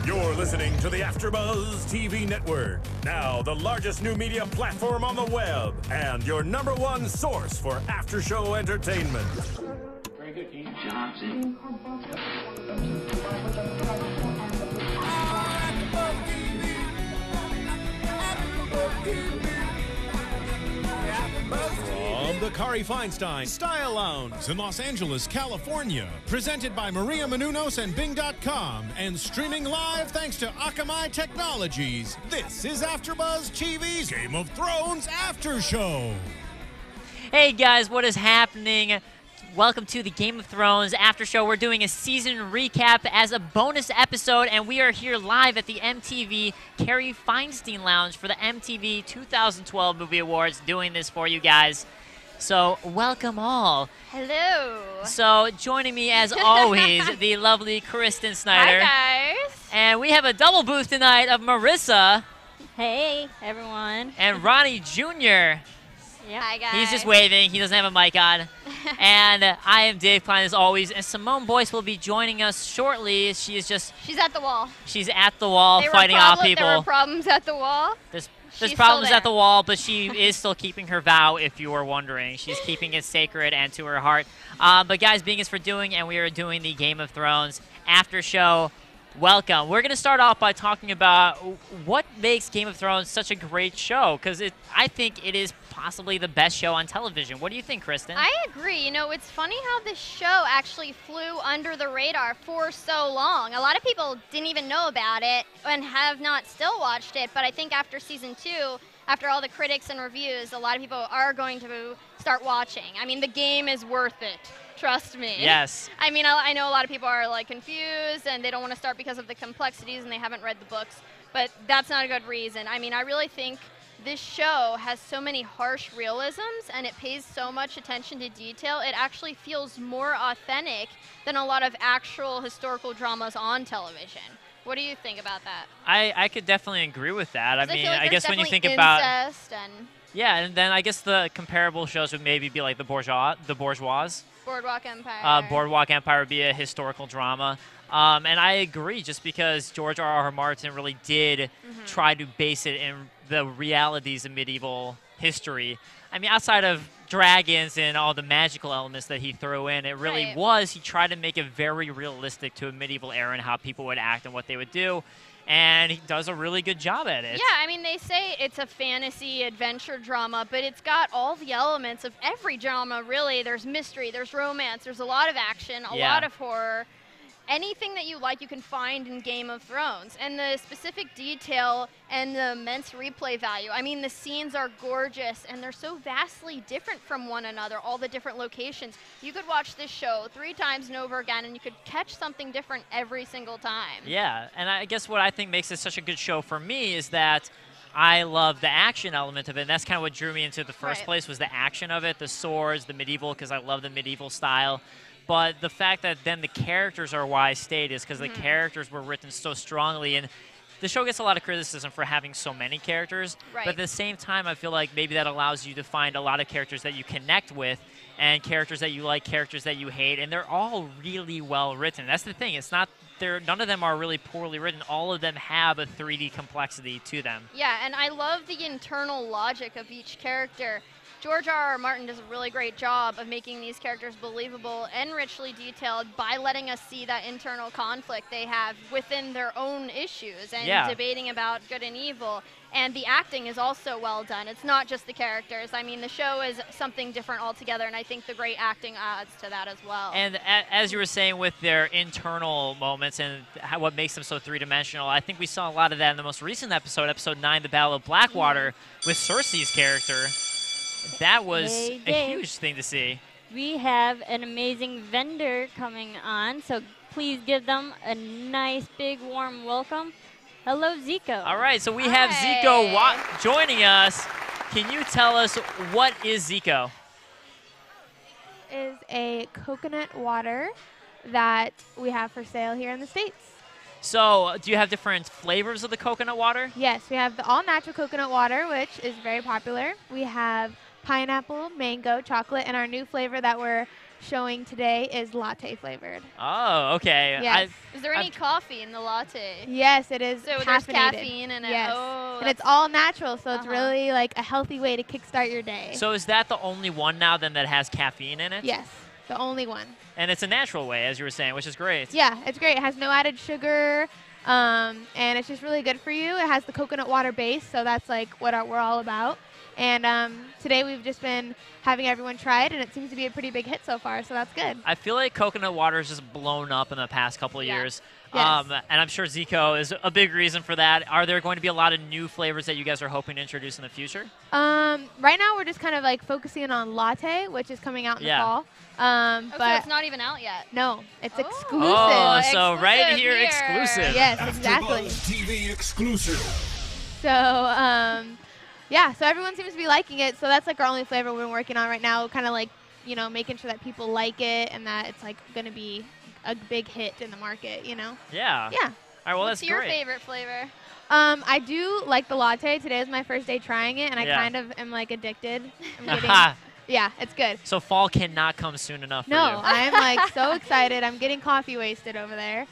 You're listening to the AfterBuzz TV network, now the largest new media platform on the web, and your #1 source for after-show entertainment. Very good, Keith Johnson. From the Kari Feinstein Style Lounge in Los Angeles, California. Presented by Maria Menounos and Bing.com and streaming live thanks to Akamai Technologies. This is AfterBuzz TV's Game of Thrones After Show. Hey guys, what is happening? Welcome to the Game of Thrones After Show. We're doing a season recap as a bonus episode, and we are here live at the MTV Kari Feinstein Lounge for the MTV 2012 Movie Awards, doing this for you guys. So, welcome all. Hello. So, joining me as always, the lovely Kristen Snyder. Hi, guys. And we have a double booth tonight of Marissa. Hey, everyone. And Ronnie Jr. Yeah. Hi, guys. He's just waving. He doesn't have a mic on. And I am Dave Klein, as always. And Simone Boyce will be joining us shortly. She's at the wall. She's at the wall fighting off people. There were problems at the wall. There's problems at the wall, but she is still keeping her vow, if you were wondering. She's keeping it sacred and to her heart. But guys, being is for doing, and we are doing the Game of Thrones After Show. Welcome. We're going to start off by talking about what makes Game of Thrones such a great show, because I think it is possibly the best show on television. What do you think, Kristen? I agree. You know, it's funny how this show actually flew under the radar for so long. A lot of people didn't even know about it and have not still watched it, but I think after season 2, after all the critics and reviews, a lot of people are going to start watching. I mean, the game is worth it. Trust me. Yes. I mean, I know a lot of people are like confused and they don't want to start because of the complexities and they haven't read the books, but that's not a good reason. I mean, I really think this show has so many harsh realisms and it pays so much attention to detail. It actually feels more authentic than a lot of actual historical dramas on television. What do you think about that? I could definitely agree with that. I mean, like I guess when you think incest about and yeah, and then I guess the comparable shows would maybe be like the Bourgeois. Boardwalk Empire. Boardwalk Empire would be a historical drama. And I agree, just because George R.R. Martin really did try to base it in the realities of medieval history. I mean, outside of dragons and all the magical elements that he threw in, it really was, he tried to make it very realistic to a medieval era and how people would act and what they would do. And he does a really good job at it. Yeah, I mean, they say it's a fantasy adventure drama, but it's got all the elements of every drama, really. There's mystery, there's romance, there's a lot of action, a lot of horror. Anything that you like, you can find in Game of Thrones. And the specific detail and the immense replay value. I mean, the scenes are gorgeous, and they're so vastly different from one another, all the different locations. You could watch this show 3 times and over again, and you could catch something different every single time. Yeah, and I guess what I think makes it such a good show for me is that I love the action element of it, and that's kind of what drew me into the first place, was the action of it, the swords, the medieval, because I love the medieval style. But the fact that then the characters are why I stayed is because the characters were written so strongly. And the show gets a lot of criticism for having so many characters. But at the same time, I feel like maybe that allows you to find a lot of characters that you connect with and characters that you like, characters that you hate. And they're all really well written. That's the thing. It's not none of them are really poorly written. All of them have a 3D complexity to them. Yeah, and I love the internal logic of each character. George R.R. Martin does a really great job of making these characters believable and richly detailed by letting us see that internal conflict they have within their own issues and debating about good and evil. And the acting is also well done. It's not just the characters. I mean, the show is something different altogether, and I think the great acting adds to that as well. And as you were saying with their internal moments and what makes them so three-dimensional, I think we saw a lot of that in the most recent episode, episode 9, The Battle of Blackwater, with Cersei's character. That was a huge thing to see. We have an amazing vendor coming on, so please give them a nice, big, warm welcome. Hello, Zico. All right, so we have Zico joining us. Can you tell us what is Zico? Is a coconut water that we have for sale here in the States. So, do you have different flavors of the coconut water? Yes, we have the all-natural coconut water, which is very popular. We have pineapple, mango, chocolate, and our new flavor that we're showing today is latte flavored. Oh, okay. Yes. Is there any coffee in the latte? Yes, it is. So caffeinated. there's caffeine in it. Yes. Oh, And it's all natural, so it's really like a healthy way to kickstart your day. So is that the only one now then that has caffeine in it? Yes, the only one. And it's a natural way, as you were saying, which is great. Yeah, it's great. It has no added sugar, and it's just really good for you. It has the coconut water base, so that's like what we're all about. And today we've just been having everyone try it, and it seems to be a pretty big hit so far, so that's good. I feel like coconut water has just blown up in the past couple of years. Yes. And I'm sure Zico is a big reason for that. Are there going to be a lot of new flavors that you guys are hoping to introduce in the future? Right now we're just kind of like focusing on latte, which is coming out in the fall. So But it's not even out yet. no, it's exclusive. Oh, so Exclusive right here, here. exclusive. Yes, exactly. AfterBuzz TV exclusive. So, yeah, so everyone seems to be liking it. So that's like our only flavor we're working on right now, kind of like, you know, making sure that people like it and that it's like going to be a big hit in the market, you know? Yeah. Yeah. All right, well, What's that's your great. favorite flavor? I do like the latte. Today is my first day trying it, and I Yeah. kind of am like addicted. I'm getting, yeah, it's good. So fall cannot come soon enough for No, you. I'm like so excited. I'm getting coffee wasted over there.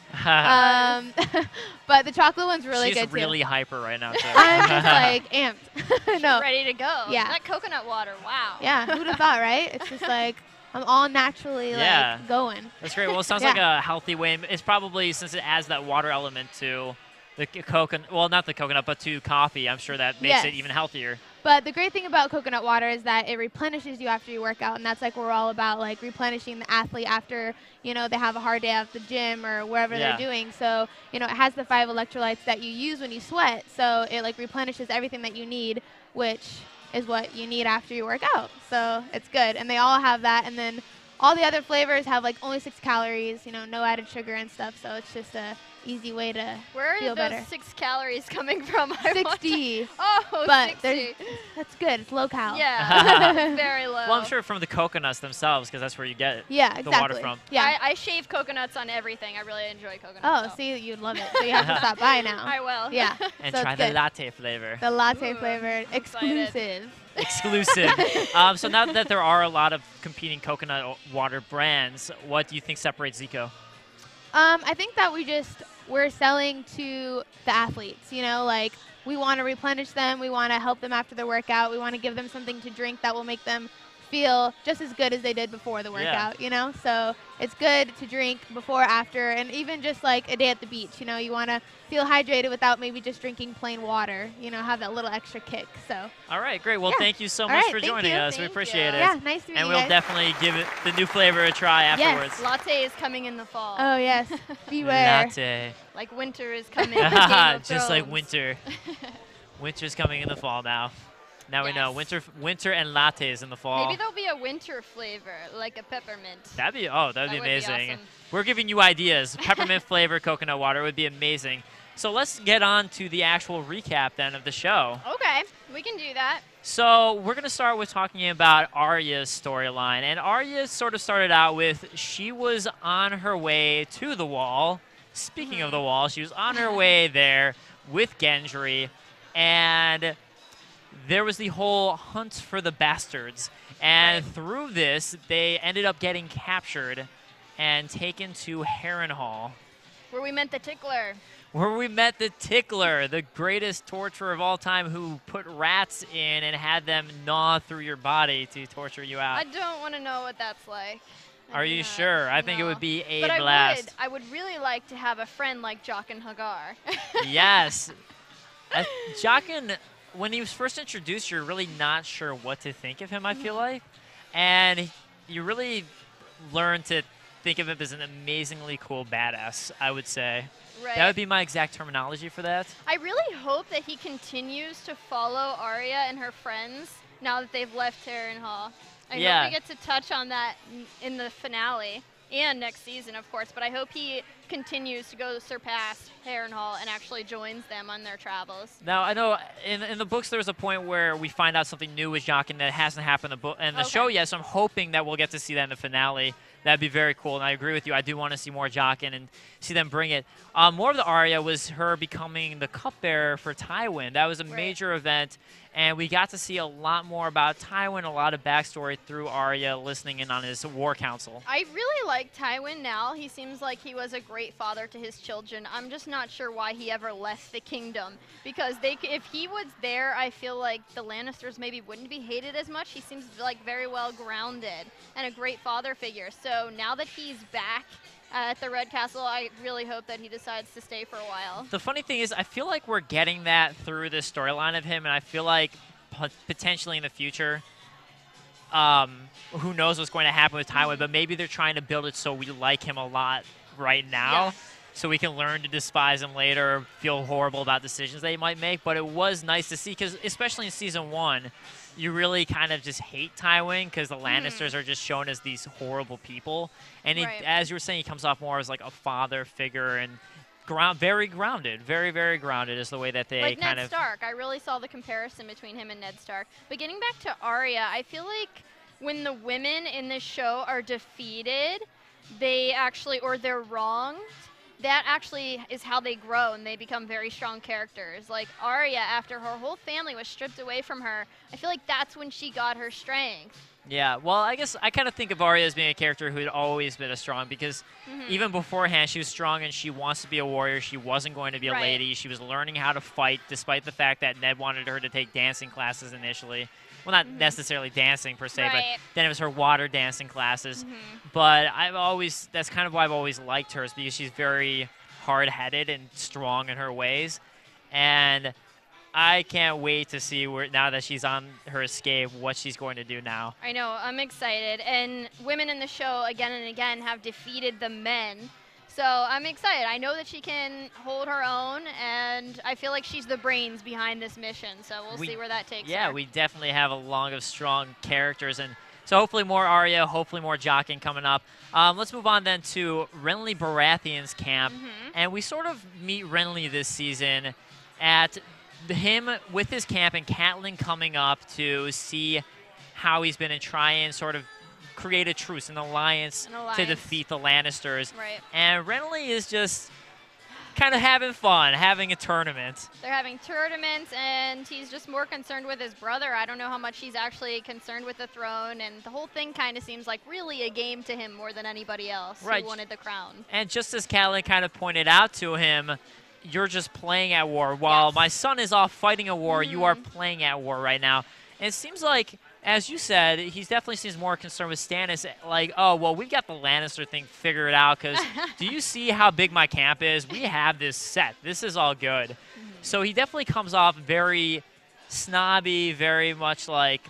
But the chocolate one's really She's good really too. hyper right now, too. I'm just like amped. No. Ready to go. Yeah. That coconut water, wow. Yeah, who'd have thought, right? It's just like I'm all naturally Yeah. like going. That's great. Well, it sounds like a healthy way. It's probably, since it adds that water element to the coconut, well, not the coconut, but to coffee, I'm sure that makes Yes. it even healthier. But the great thing about coconut water is that it replenishes you after you work out, and that's like what we're all about, like replenishing the athlete after, you know, they have a hard day at the gym or wherever Yeah. they're doing. So, you know, it has the 5 electrolytes that you use when you sweat, so it like replenishes everything that you need, which is what you need after you work out. So it's good, and they all have that, and then all the other flavors have like only 6 calories, you know, no added sugar and stuff, so it's just a easy way to Where are feel those better. 6 calories coming from? I want to- 60, Oh, but 60. that's good. It's low cal. Yeah, very low. Well, I'm sure from the coconuts themselves, because that's where you get Yeah, the exactly. water from. Yeah. I shave coconuts on everything. I really enjoy coconuts. Oh, so. see, you'd love it. So you have to stop by now. I will. Yeah. And so try it's the good. latte flavor. The latte Ooh, flavored, I'm excited. exclusive. Exclusive. So now that there are a lot of competing coconut water brands, what do you think separates Zico? I think that we're selling to the athletes, you know, like we want to replenish them. We want to help them after their workout. We want to give them something to drink that will make them feel just as good as they did before the workout, you know? So it's good to drink before, after, and even just like a day at the beach, you know, you want to feel hydrated without maybe just drinking plain water, you know, have that little extra kick. So All right, great. Well, Yeah. thank you so All much right, for thank joining you. us. We Thank appreciate you. it. yeah, nice to meet And you we'll guys. definitely give it the new flavor a try afterwards. Latte is coming in the fall. Oh yes, beware. Latte. Like winter is coming. in Game of Just like Thrones. winter. Winter's coming in the fall now. Now we know Yes. winter and lattes in the fall. Maybe there'll be a winter flavor, like a peppermint. That'd be That be would be amazing. awesome. We're giving you ideas. Peppermint flavor coconut water would be amazing. So let's get on to the actual recap then of the show. Okay, we can do that. So we're going to start with talking about Arya's storyline. And Arya sort of started out with she was on her way to the wall. Speaking of the wall, she was on her way there with Gendry. And there was the whole hunt for the bastards. And through this, they ended up getting captured and taken to Harrenhal, Where we met the tickler. where we met the Tickler, the greatest torturer of all time, who put rats in and had them gnaw through your body to torture you out. I don't want to know what that's like. I Are do you not. sure? I think it No. would be a But blast. I would really like to have a friend like Jock and Hagar. Yes. Jaqen, when he was first introduced, you're really not sure what to think of him, I feel like. And you really learn to think of him as an amazingly cool badass, I would say. Right. That would be my exact terminology for that. I really hope that he continues to follow Arya and her friends now that they've left Harrenhal. I Yeah. hope we get to touch on that in the finale and next season, of course, but I hope he continues to go surpass Harrenhal and actually joins them on their travels. Now, I know in the books there was a point where we find out something new with Jaqen that hasn't happened in the show yet, so I'm hoping that we'll get to see that in the finale. That'd be very cool, and I agree with you. I do want to see more Jaqen and see them bring it. More of the Arya was her becoming the cupbearer for Tywin. That was a major event, and we got to see a lot more about Tywin, a lot of backstory through Arya listening in on his war council. I really like Tywin now. He seems like he was a great father to his children. I'm just not sure why he ever left the kingdom, because if he was there, I feel like the Lannisters maybe wouldn't be hated as much. He seems like very well grounded and a great father figure. So now that he's back at the Red Castle, I really hope that he decides to stay for a while. The funny thing is, I feel like we're getting that through this storyline of him, and I feel like potentially in the future, who knows what's going to happen with Tywin, but maybe they're trying to build it so we like him a lot right now, so we can learn to despise him later, feel horrible about decisions that he might make. But it was nice to see, because especially in Season 1, you really kind of just hate Tywin because the Lannisters are just shown as these horrible people. And as you were saying, he comes off more as like a father figure and very grounded. Very, very grounded is the way that they like kind Ned Stark. I really saw the comparison between him and Ned Stark. But getting back to Arya, I feel like when the women in this show are defeated, or they're wronged, that actually is how they grow and they become very strong characters. Like Arya, after her whole family was stripped away from her, I feel like that's when she got her strength. Yeah, well, I guess I kind of think of Arya as being a character who had always been a strong, because even beforehand she was strong and she wants to be a warrior. She wasn't going to be a lady. She was learning how to fight, despite the fact that Ned wanted her to take dancing classes initially. Well, not necessarily dancing per se, but then it was her water dancing classes. But that's kind of why I've always liked her, is because she's very hard-headed and strong in her ways. And I can't wait to see now that she's on her escape, what she's going to do now. I know, I'm excited. And women in the show, again and again, have defeated the men. So I'm excited. I know that she can hold her own, and I feel like she's the brains behind this mission. So we'll see where that takes her. Yeah, we definitely have a long of strong characters. And so hopefully more Arya, hopefully more Jaqen coming up. Let's move on then to Renly Baratheon's camp. And we sort of meet Renly this season at him with his camp, and Catelyn coming up to see how he's been and try and sort of create a truce, an alliance to defeat the Lannisters. And Renly is just kind of having fun, having a tournament. They're having tournaments, and he's just more concerned with his brother. I don't know how much he's actually concerned with the throne, and the whole thing kind of seems like really a game to him more than anybody else who wanted the crown. And just as Catelyn kind of pointed out to him, you're just playing at war. While my son is off fighting a war, you are playing at war right now. And it seems like, as you said, he definitely seems more concerned with Stannis. Like, oh, well, we've got the Lannister thing figured out, because do you see how big my camp is? We have this set. This is all good. So he definitely comes off very snobby, very much like,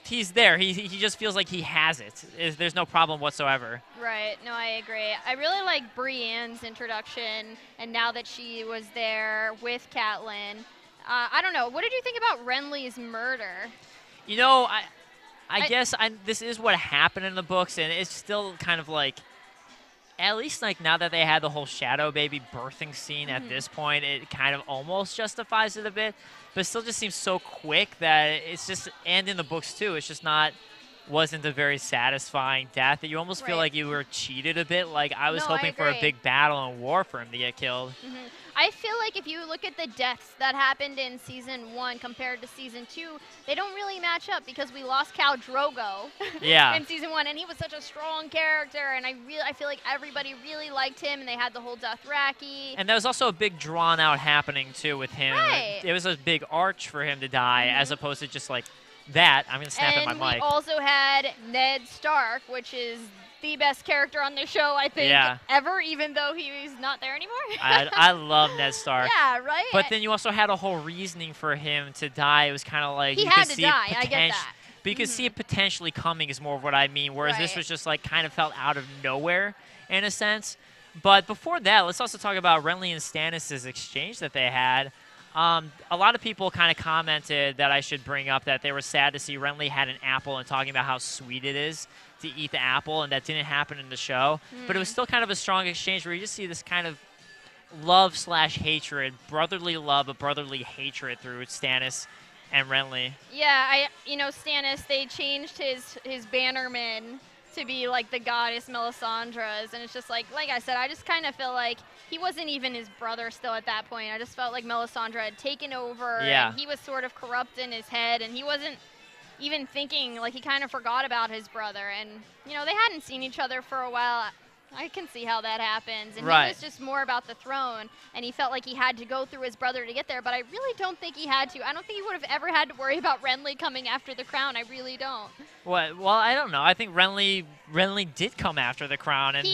he's there. He just feels like he has it. There's no problem whatsoever. Right. No, I agree. I really like Brienne's introduction, and now that she was there with Catelyn. I don't know. What did you think about Renly's murder? You know, I guess this is what happened in the books, and it's still kind of like, at least like now that they had the whole Shadow Baby birthing scene at this point, it kind of almost justifies it a bit, but it still just seems so quick that it's just, and in the books too, it's just wasn't a very satisfying death, that you almost feel like you were cheated a bit. Like I was hoping for a big battle and war for him to get killed. I feel like if you look at the deaths that happened in Season 1 compared to Season 2, they don't really match up, because we lost Khal Drogo in Season 1, and he was such a strong character, and I feel like everybody really liked him, and they had the whole Dothraki. And there was also a big drawn-out happening, too, with him. It was a big arch for him to die, as opposed to just like that. I'm going to snap at my mic. And we also had Ned Stark, which is the best character on the show, I think, ever, even though he's not there anymore. I love Ned Stark. Yeah, right? But then you also had a whole reasoning for him to die. It was kind of like, he had to die, I get that. But you could see it potentially coming is more of what I mean, whereas this was just like kind of felt out of nowhere in a sense. But before that, let's also talk about Renly and Stannis' exchange that they had. A lot of people kind of commented that I should bring up that they were sad to see Renly had an apple and talking about how sweet it is to eat the apple, and that didn't happen in the show. But it was still kind of a strong exchange where you just see this kind of love/hatred, brotherly love, but brotherly hatred through Stannis and Renly. Yeah, Stannis, they changed his bannerman to be like the goddess Melisandre's, and it's just like I said, I just kind of feel like he wasn't even his brother still at that point. I just felt like Melisandre had taken over, and he was sort of corrupt in his head, and he wasn't even thinking, like he kind of forgot about his brother, and they hadn't seen each other for a while. I can see how that happens. And he was just more about the throne, and he felt like he had to go through his brother to get there, but I really don't think he had to. I don't think he would have ever had to worry about Renly coming after the crown. I really don't. Well, I don't know. I think Renly did come after the crown, and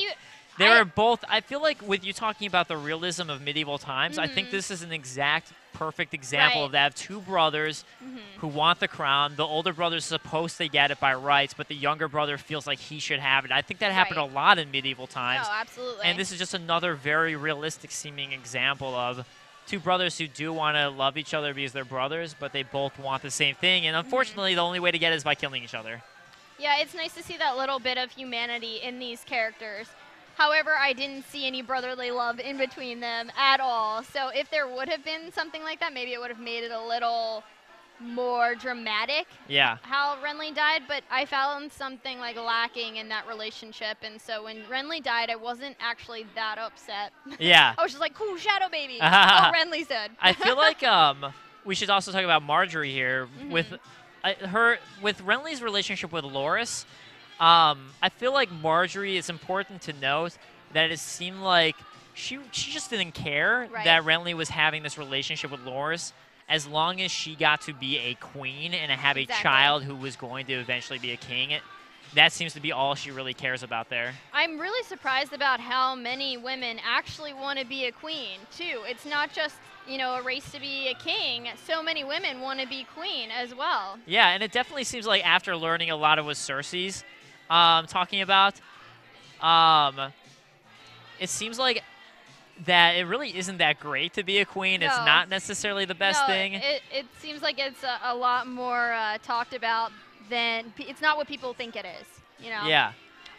they were both. I feel like with you talking about the realism of medieval times, I think this is an perfect example of that. Two brothers who want the crown. The older brother's supposed to get it by rights, but the younger brother feels like he should have it. I think that happened a lot in medieval times. Oh, absolutely. And this is just another very realistic seeming example of two brothers who do want to love each other because they're brothers, but they both want the same thing. And unfortunately, the only way to get it is by killing each other. Yeah, it's nice to see that little bit of humanity in these characters. However, I didn't see any brotherly love in between them at all. So if there would have been something like that, maybe it would have made it a little more dramatic. Yeah. How Renly died, but I found something like lacking in that relationship, and so when Renly died, I wasn't actually that upset. Yeah. I was just like, cool, Shadow Baby. Oh, Renly's dead. I feel like we should also talk about Marjorie here with Renly's relationship with Loras. I feel like Marjorie, it's important to note that it seemed like she just didn't care that Renly was having this relationship with Loras, as long as she got to be a queen and have a child who was going to eventually be a king. That seems to be all she really cares about there. I'm really surprised about how many women actually want to be a queen, too. It's not just, a race to be a king. So many women want to be queen as well. Yeah, and it definitely seems like after learning a lot of what Cersei's talking about, it seems like that it really isn't that great to be a queen. No. It's not necessarily the best thing. It seems like it's a lot more talked about than it's not what people think it is. Yeah.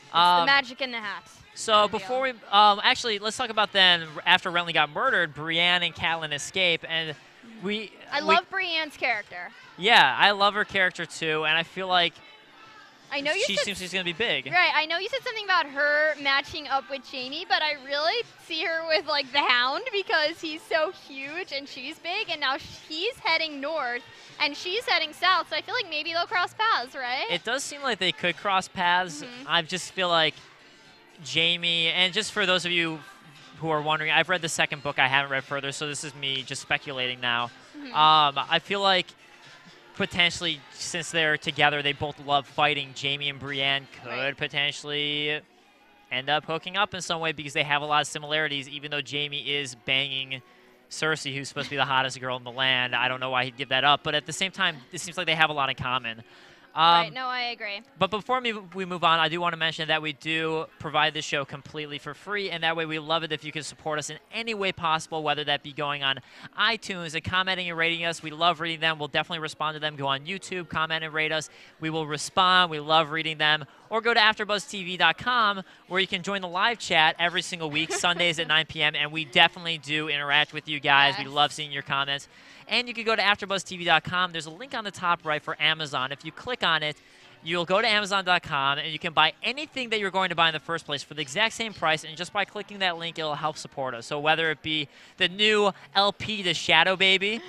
It's the magic in the hat. So before we actually, let's talk about then after Renly got murdered, Brienne and Catelyn escape, and I love Brienne's character. Yeah, I love her character too, and I feel like she seems she's going to be big. Right, I know you said something about her matching up with Jaime, but I really see her with, like, the Hound because he's so huge and she's big, and now he's heading north and she's heading south, so I feel like maybe they'll cross paths, right? It does seem like they could cross paths. I just feel like Jaime, and just for those of you who are wondering, I've read the second book. I haven't read further, so this is me just speculating now. I feel like potentially, since they're together, they both love fighting. Jaime and Brienne could potentially end up hooking up in some way because they have a lot of similarities, even though Jaime is banging Cersei, who's supposed to be the hottest girl in the land. I don't know why he'd give that up, but at the same time, it seems like they have a lot in common. Right, no, I agree. But before we move on, I do want to mention that we do provide this show completely for free, and that way we love it if you can support us in any way possible, whether that be going on iTunes and commenting and rating us. We love reading them. We'll definitely respond to them. Go on YouTube, comment and rate us. We will respond. We love reading them. Or go to AfterBuzzTV.com, where you can join the live chat every single week, Sundays at 9 p.m., and we definitely do interact with you guys. Yes. We love seeing your comments. And you can go to AfterBuzzTV.com. There's a link on the top right for Amazon. If you click on it, you'll go to Amazon.com, and you can buy anything that you're going to buy in the first place for the exact same price, and just by clicking that link, it'll help support us. So whether it be the new LP to Shadow Baby,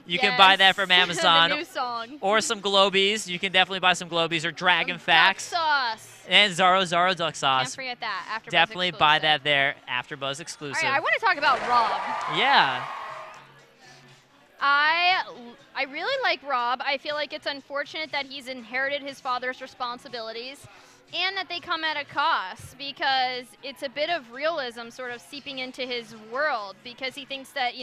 you can buy that from Amazon. The new song. Or some Globies. You can definitely buy some Globies or Dragon Facts. Duck sauce. And Zaro Duck Sauce. Can't forget that. AfterBuzz Definitely exclusive. buy that there. AfterBuzz exclusive. All right, I want to talk about Rob. Yeah. I really like Rob. I feel like it's unfortunate that he's inherited his father's responsibilities and that they come at a cost, because it's a bit of realism sort of seeping into his world, because he thinks that,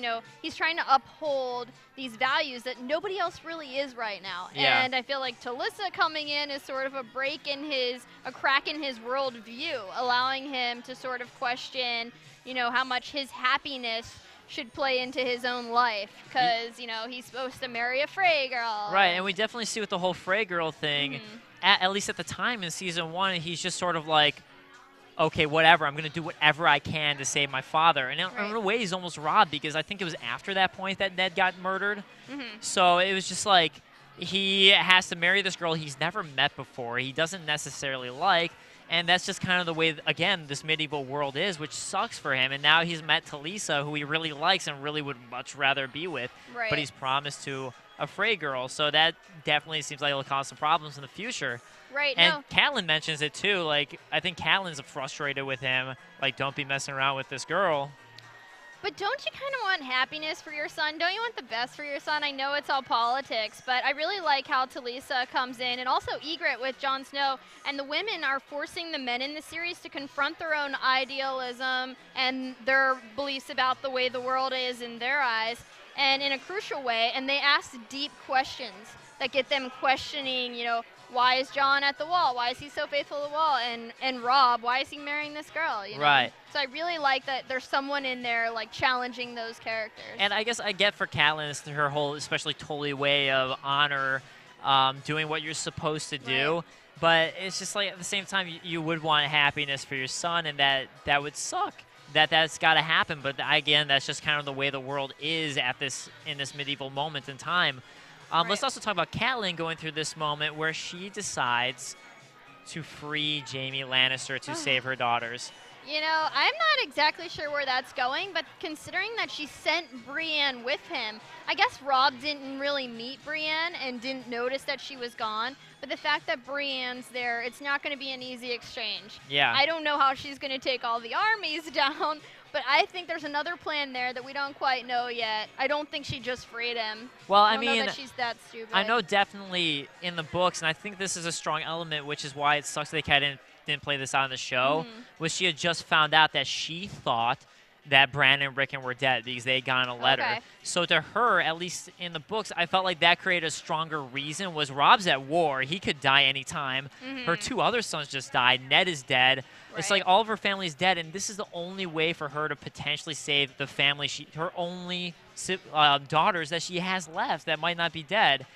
he's trying to uphold these values that nobody else really is right now. Yeah. And I feel like Talissa coming in is sort of a crack in his worldview, allowing him to sort of question, how much his happiness should play into his own life because, you know, he's supposed to marry a Frey girl. Right, and we definitely see with the whole Frey girl thing, at least at the time in season 1, he's just sort of like, okay, whatever, I'm going to do whatever I can to save my father. And in a way, he's almost robbed because I think it was after that point that Ned got murdered. So it was just like he has to marry this girl he's never met before, he doesn't necessarily like, and that's just kind of the way, again, this medieval world is, which sucks for him. And now he's met Talisa, who he really likes and really would much rather be with, but he's promised to a Frey girl. So that definitely seems like it'll cause some problems in the future. Right. And Catelyn mentions it too. Like, I think Catelyn's frustrated with him. Like, don't be messing around with this girl. But don't you kind of want happiness for your son? Don't you want the best for your son? I know it's all politics, but I really like how Talisa comes in, and also Ygritte with Jon Snow. And the women are forcing the men in the series to confront their own idealism and their beliefs about the way the world is in their eyes, and in a crucial way. And they ask deep questions that get them questioning, you know, why is Jon at the wall? Why is he so faithful to the wall? And Robb, why is he marrying this girl? You know? Right. So I really like that there's someone in there like challenging those characters. And I guess I get for Catelyn, it's her whole, especially Tully way of honor, doing what you're supposed to do. Right. But it's just like at the same time, you would want happiness for your son, and that would suck. That's got to happen. But again, that's just kind of the way the world is in this medieval moment in time. Let's also talk about Catelyn going through this moment where she decides to free Jaime Lannister to save her daughters. You know, I'm not exactly sure where that's going, but considering that she sent Brienne with him, I guess Robb didn't really meet Brienne and didn't notice that she was gone. But the fact that Brienne's there, it's not going to be an easy exchange. Yeah. I don't know how she's going to take all the armies down, but I think there's another plan there that we don't quite know yet. I don't think she just freed him. Well, I don't know that she's that stupid. I know definitely in the books, and I think this is a strong element, which is why it sucks they didn't play this on the show, was she had just found out that she thought that Bran and Rickon were dead because they had gotten a letter. Okay. So to her, at least in the books, I felt like that created a stronger reason. Was Robb's at war. He could die anytime. Her 2 other sons just died. Ned is dead. It's like all of her family is dead, and this is the only way for her to potentially save the family, her only daughters that she has left that might not be dead.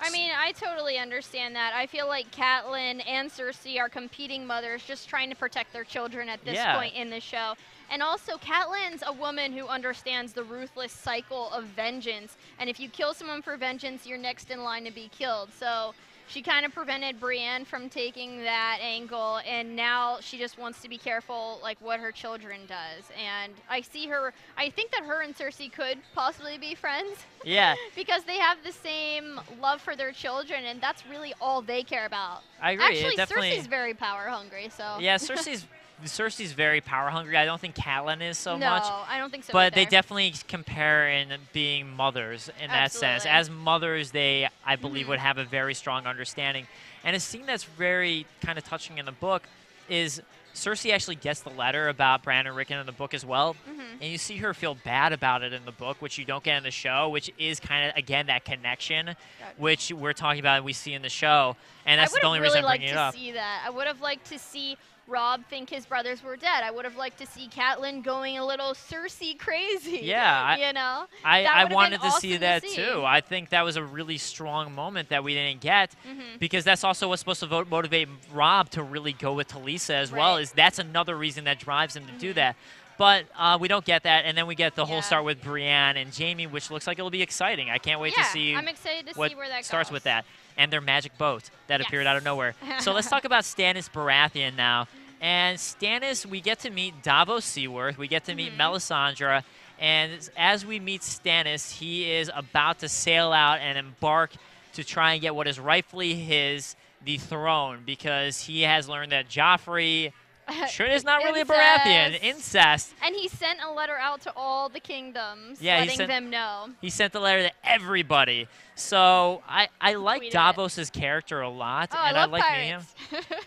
I mean, I totally understand that. I feel like Catelyn and Cersei are competing mothers just trying to protect their children at this point in the show. And also, Catelyn's a woman who understands the ruthless cycle of vengeance. And if you kill someone for vengeance, you're next in line to be killed. So she kind of prevented Brienne from taking that angle, and now she just wants to be careful, like, what her children does. And I think that her and Cersei could possibly be friends. Yeah. Because they have the same love for their children, and that's really all they care about. I agree. Actually, Cersei's very power hungry, so. Yeah, Cersei's very power hungry. I don't think Catelyn is so much. No, I don't think so But either. they definitely compare in being mothers in that sense. As mothers, they, I believe, would have a very strong understanding. And a scene that's very kind of touching in the book is Cersei actually gets the letter about Bran and Rickon in the book as well. And you see her feel bad about it in the book, which you don't get in the show, which is kind of, again, that connection, which we're talking about and we see in the show. And that's the only reason I'm bringing it up. I would have really liked to see that. I would have liked to see Robb think his brothers were dead. I would have liked to see Catelyn going a little Cersei crazy. Yeah. You know? I wanted to see that too. I think that was a really strong moment that we didn't get because that's also what's supposed to motivate Robb to really go with Talisa as well. Is that's another reason that drives him to do that. But we don't get that, and then we get the whole start with Brienne and Jaime, which looks like it'll be exciting. I can't wait to see I'm excited to see where that starts goes. with that. And their magic boat that appeared out of nowhere. So let's talk about Stannis Baratheon now. And Stannis, we get to meet Davos Seaworth. We get to meet Melisandre. And as we meet Stannis, he is about to sail out and embark to try and get what is rightfully his, the throne, because he has learned that Joffrey is not really a Baratheon. Incest. And he sent a letter out to all the kingdoms, Yeah, letting them know. He sent the letter to everybody. So I like Davos's character a lot. Oh, and I love like pirates.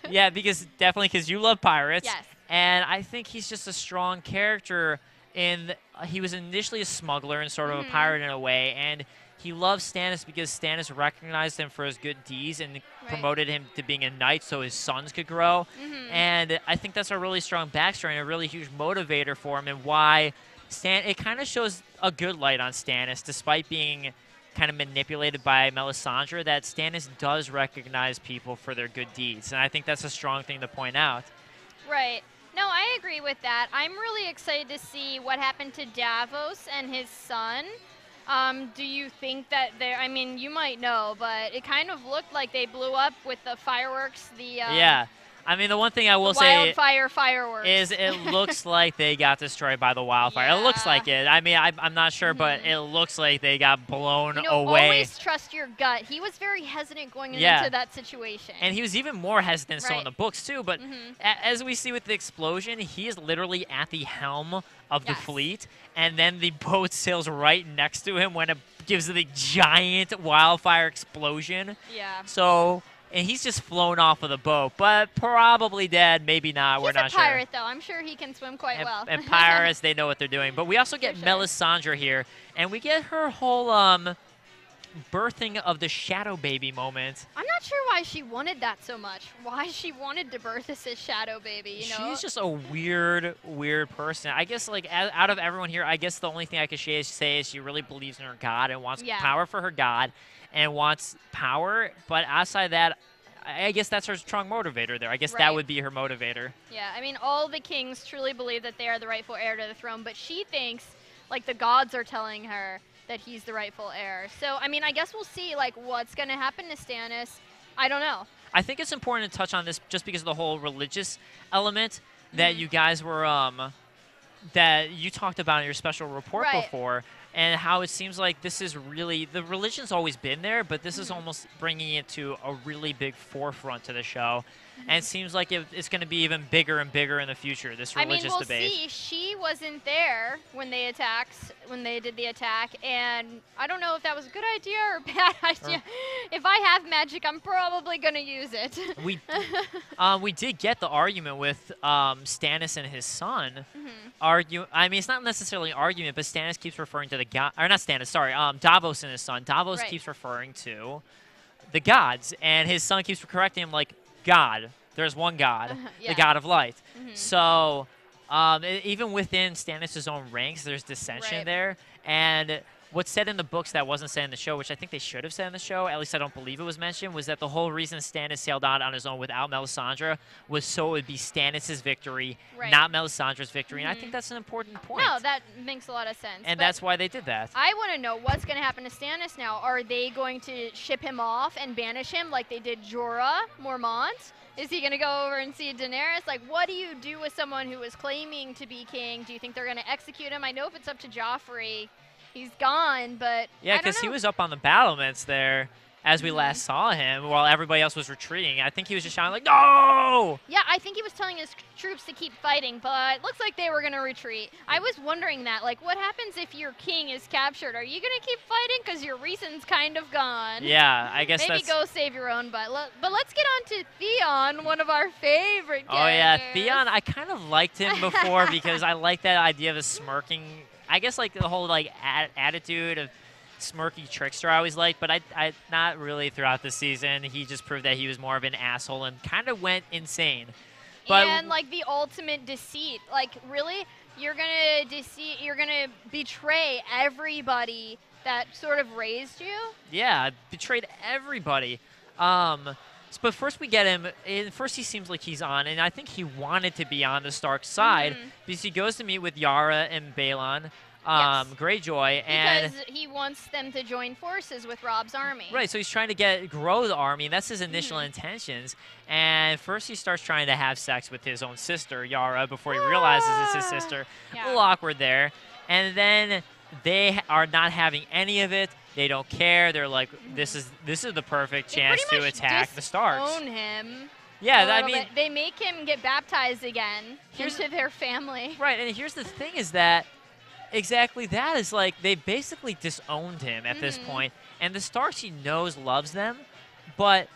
Yeah, definitely because you love pirates. Yes. And I think he's just a strong character. He was initially a smuggler and sort of a pirate in a way, and he loves Stannis because Stannis recognized him for his good deeds and promoted him to being a knight so his sons could grow. And I think that's a really strong backstory and a really huge motivator for him, and why it kind of shows a good light on Stannis, despite being kind of manipulated by Melisandre, that Stannis does recognize people for their good deeds. And I think that's a strong thing to point out. Right. No, I agree with that. I'm really excited to see what happened to Davos and his son. Do you think that I mean, you might know, but it kind of looked like they blew up with the fireworks. Yeah. I mean, the one thing I will say wildfire fireworks is it looks like they got destroyed by the wildfire. Yeah. It looks like it. I mean, I'm not sure, but it looks like they got blown away. Always trust your gut. He was very hesitant going into that situation. And he was even more hesitant so in the books, too. But as we see with the explosion, he is literally at the helm of the fleet. And then the boat sails right next to him when it gives the giant wildfire explosion. Yeah. So... And he's just flown off of the boat, but probably dead, maybe not. We're not sure. He's a pirate, though. I'm sure he can swim quite well. And pirates, they know what they're doing. But we also get Melisandre here, and we get her whole birthing of the shadow baby moment. I'm not sure why she wanted that so much. Why she wanted to birth this as shadow baby, you know? She's just a weird person. I guess, like, out of everyone here, I guess the only thing I could say is she really believes in her God and wants power for her God. And wants power, but outside that, I guess that's her strong motivator there. I guess that would be her motivator. Yeah, I mean, all the kings truly believe that they are the rightful heir to the throne, but she thinks, like, the gods are telling her that he's the rightful heir. So, I mean, I guess we'll see, like, what's going to happen to Stannis. I don't know. I think it's important to touch on this just because of the whole religious element that you guys were, that you talked about in your special report before. And how it seems like this is really, the religion's always been there, but this is almost bringing it to a really big forefront to the show. And it seems like it's going to be even bigger and bigger in the future, this religious debate. I mean, we'll see. She wasn't there when they did the attack, and I don't know if that was a good idea or a bad idea. If I have magic, I'm probably going to use it. We did get the argument with Stannis and his son. I mean, it's not necessarily an argument, but Stannis keeps referring to the god, or not Stannis, sorry, Davos and his son. Davos keeps referring to the gods, and his son keeps correcting him like, God. There's one God, the God of light. So even within Stannis' own ranks, there's dissension there. And what's said in the books that wasn't said in the show, which I think they should have said in the show, at least I don't believe it was mentioned, was that the whole reason Stannis sailed out on his own without Melisandre was so it would be Stannis' victory, not Melisandre's victory. And I think that's an important point. No, that makes a lot of sense. And that's why they did that. I want to know what's going to happen to Stannis now. Are they going to ship him off and banish him like they did Jorah Mormont? Is he going to go over and see Daenerys? Like, what do you do with someone who is claiming to be king? Do you think they're going to execute him? I know if it's up to Joffrey, he's gone, but yeah, because he was up on the battlements there as we last saw him while everybody else was retreating. I think he was just shouting like, no! Yeah, I think he was telling his troops to keep fighting, but it looks like they were going to retreat. I was wondering that, like, what happens if your king is captured? Are you going to keep fighting because your reason's kind of gone? Yeah, I guess maybe go save your own butt. But let's get on to Theon, one of our favorite characters. Oh, yeah, Theon, I kind of liked him before because I like that idea of a smirking, I guess, like, the whole, like, attitude of smirky trickster I always liked, but I not really throughout the season. He just proved that he was more of an asshole and kind of went insane. But and like the ultimate deceit, like really, you're gonna betray everybody that sort of raised you. Yeah, betrayed everybody. But first we get him. First he seems like he's on, and I think he wanted to be on the Stark side because he goes to meet with Yara and Balon. Greyjoy, and because he wants them to join forces with Rob's army. Right, so he's trying to grow the army, and that's his initial intentions. And first he starts trying to have sex with his own sister, Yara, before he realizes it's his sister. A little awkward there. And then they are not having any of it. They don't care. They're like, this is the perfect chance to attack the Starks. Own him. Yeah, I mean, they make him get baptized again into their family. Right, and here's the thing is that exactly that is like they basically disowned him at this point. And the Starks he knows loves them, but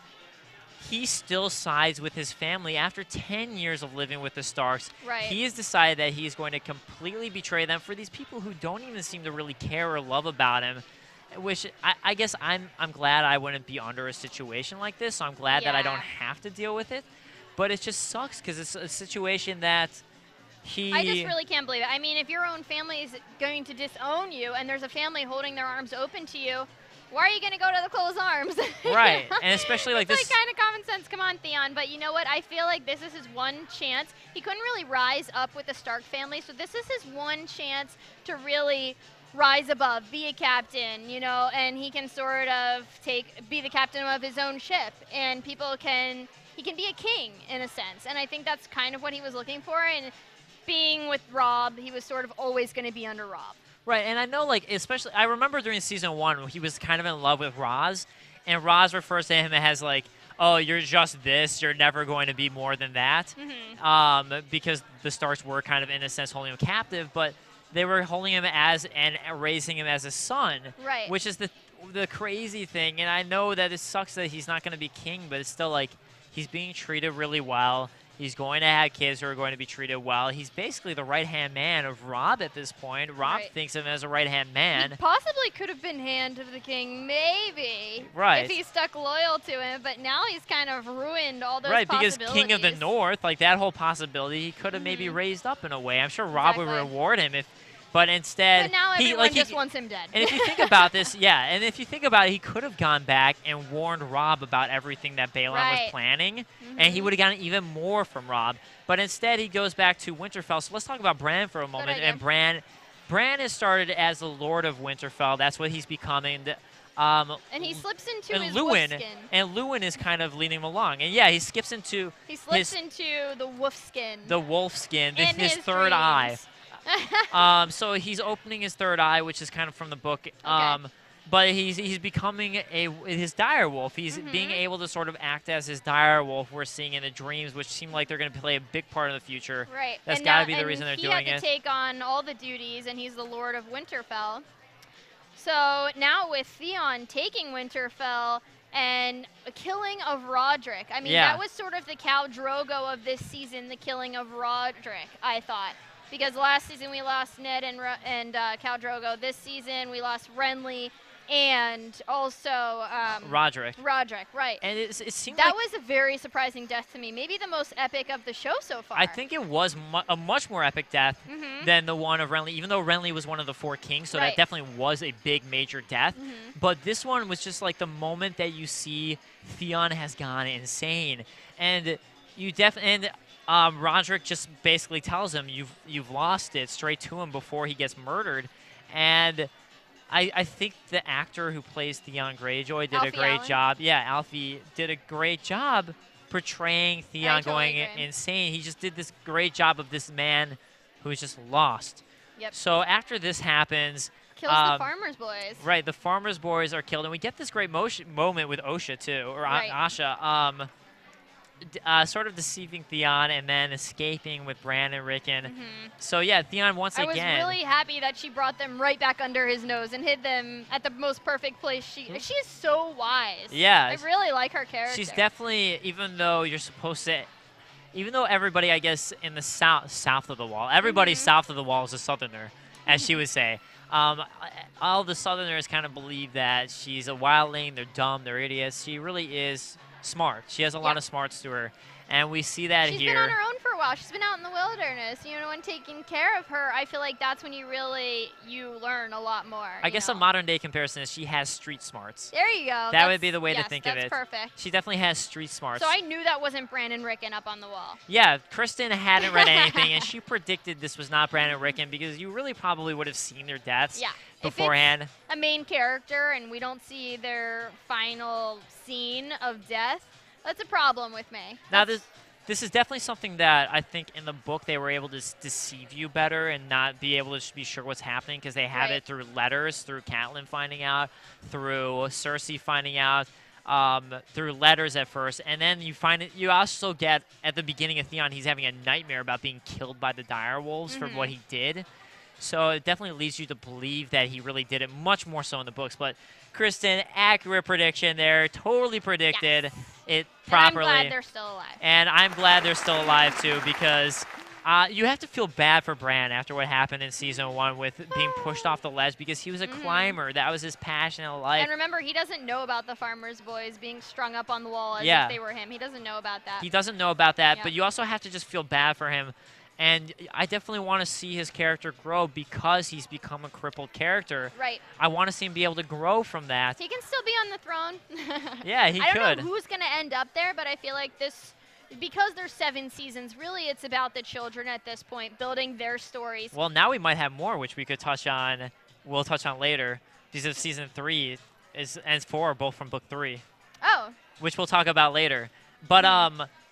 he still sides with his family after 10 years of living with the Starks. Right. He has decided that he's going to completely betray them for these people who don't even seem to really care or love about him. Which I guess I'm glad I wouldn't be under a situation like this, so I'm glad that I don't have to deal with it. But it just sucks because it's a situation that I just really can't believe it. I mean, if your own family is going to disown you and there's a family holding their arms open to you, why are you going to go to the closed arms? Right, and especially like this. It's like kind of common sense. Come on, Theon. But you know what? I feel like this is his one chance. He couldn't really rise up with the Stark family, so this is his one chance to really rise above, be a captain, you know, and he can sort of be the captain of his own ship, and he can be a king in a sense. And I think that's kind of what he was looking for. And being with Rob, he was sort of always going to be under Rob. Right, and I know, like, especially, I remember during season 1, he was kind of in love with Roz, and Roz refers to him as, like, oh, you're just this, you're never going to be more than that, because the Starks were kind of, in a sense, holding him captive, but they were holding him as, and raising him as a son, right. Which is the crazy thing, and I know that it sucks that he's not going to be king, but it's still, like, he's being treated really well. He's going to have kids who are going to be treated well. He's basically the right-hand man of Rob at this point. Rob thinks of him as a right-hand man. He possibly could have been hand of the king, maybe, right, if he stuck loyal to him. But now he's kind of ruined all those possibilities. Right, because King of the North, like that whole possibility, he could have maybe raised up in a way. I'm sure Rob would reward him if. But instead, but now everyone just wants him dead. And if you think about this, and if you think about it, he could have gone back and warned Rob about everything that Balon was planning, and he would have gotten even more from Rob. But instead, he goes back to Winterfell. So let's talk about Bran for a moment. And Bran has started as the Lord of Winterfell. That's what he's becoming. And he slips into his wolf skin. And Lewin is kind of leading him along. And he skips into into the wolf skin. The wolf skin, his third eye. So he's opening his third eye, which is kind of from the book. But he's becoming his dire wolf. He's being able to sort of act as his dire wolf we're seeing in the dreams, which seem like they're going to play a big part in the future. Right. That's got to be the reason they're doing it. He had to take on all the duties, and he's the Lord of Winterfell. So now with Theon taking Winterfell and a killing of Roderick. I mean, that was sort of the Khal Drogo of this season, the killing of Roderick, I thought. Because last season we lost Ned and Khal Drogo. This season we lost Renly and also Roderick. Roderick, right. And it seemed that was a very surprising death to me. Maybe the most epic of the show so far. I think it was a much more epic death than the one of Renly, even though Renly was one of the 4 kings, so that definitely was a big major death. But this one was just like the moment that you see Theon has gone insane. And you Roderick just basically tells him, you've lost it, straight to him before he gets murdered. And I think the actor who plays Theon Greyjoy did a great job. Yeah, Alfie did a great job portraying Theon going insane. He just did this great job of this man who's just lost. Yep. So after this happens... Kills the farmer's boys. Right, the farmer's boys are killed. And we get this great moment with Osha, too, or Asha. Sort of deceiving Theon and then escaping with Bran and Rickon. So, Theon once again... I was really happy that she brought them right back under his nose and hid them at the most perfect place. She is so wise. Yeah. I really like her character. She's definitely, even though everybody, I guess, in the south of the wall, everybody south of the wall is a southerner, as she would say. All the southerners kind of believe that she's a wildling, they're dumb, they're idiots. She really is... smart. She has a lot of smarts to her, and we see that here. She's been on her own for a while. She's been out in the wilderness, and taking care of her, I feel like that's when you learn a lot more. I guess a modern day comparison is she has street smarts. There you go. That would be the way to think of it. That's perfect. She definitely has street smarts. So I knew that wasn't Brandon Rickon up on the wall. Yeah, Kristen hadn't read anything, and she predicted this was not Brandon Rickon because you really probably would have seen their deaths beforehand. If it's a main character and we don't see their final scene of death, that's a problem with me. Now, this is definitely something that I think in the book they were able to deceive you better and not be able to be sure what's happening because they had it through letters, through Catelyn finding out, through Cersei finding out, through letters at first. And then you also get, at the beginning of Theon, he's having a nightmare about being killed by the direwolves for what he did. So it definitely leads you to believe that he really did it, much more so in the books. But Kristen, accurate prediction there. Totally predicted it properly. And I'm glad they're still alive. And I'm glad they're still alive, too, because you have to feel bad for Bran after what happened in Season 1 with being pushed off the ledge because he was a climber. That was his passion in life. And remember, he doesn't know about the farmer's boys being strung up on the wall as if they were him. He doesn't know about that. He doesn't know about that, but you also have to just feel bad for him. And I definitely want to see his character grow because he's become a crippled character. Right. I want to see him be able to grow from that. He can still be on the throne. Yeah, he I could. don't know who's going to end up there, but I feel like this, because there's 7 seasons, really it's about the children at this point, building their stories. Well, now we might have more, which we could touch on. We'll touch on later. Because season 3 and 4 are both from book 3. Oh. Which we'll talk about later. But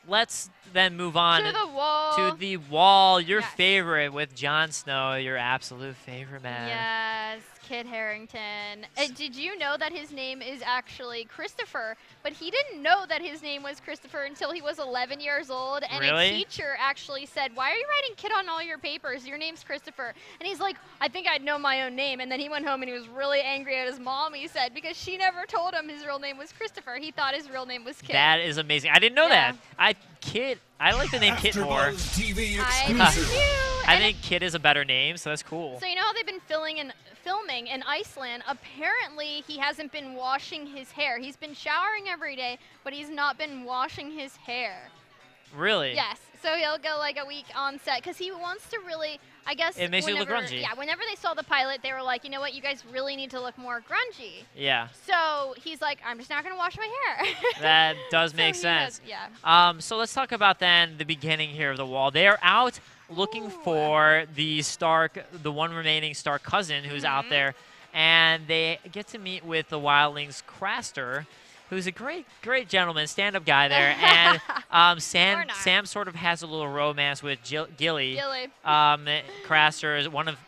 let's then move on to the wall. To the wall, your Yes. favorite with Jon Snow, your absolute favorite man. Yes, Kit Harington. Did you know that his name is actually Christopher? But he didn't know that his name was Christopher until he was 11 years old. And Really? a teacher actually said, "Why are you writing Kit on all your papers? Your name's Christopher." And he's like, "I think I'd know my own name." And then he went home and he was really angry at his mom, he said, because she never told him his real name was Christopher. He thought his real name was Kit. That is amazing. I didn't know Yeah. that. I like the name Kit more. AfterBuzz TV I exclusive. do. I And think Kit is a better name, so that's cool. So you know how they've been filming in Iceland? Apparently, he hasn't been washing his hair. He's been showering every day, but he's not been washing his hair. Really? Yes. So he'll go like a week on set because he wants to really, I guess. It makes you look whenever- grungy. Yeah. Whenever they saw the pilot, they were like, you know what? You guys really need to look more grungy. Yeah. So he's like, I'm just not gonna wash my hair. That does So make he sense. does- yeah. So let's talk about then the beginning here of the wall. They are out looking Ooh. for the one remaining Stark cousin who's out Mhm. there, and they get to meet with the wildlings Craster, who's a great gentleman, stand-up guy there, and Sam sort of has a little romance with Gilly. Gilly. Craster is one of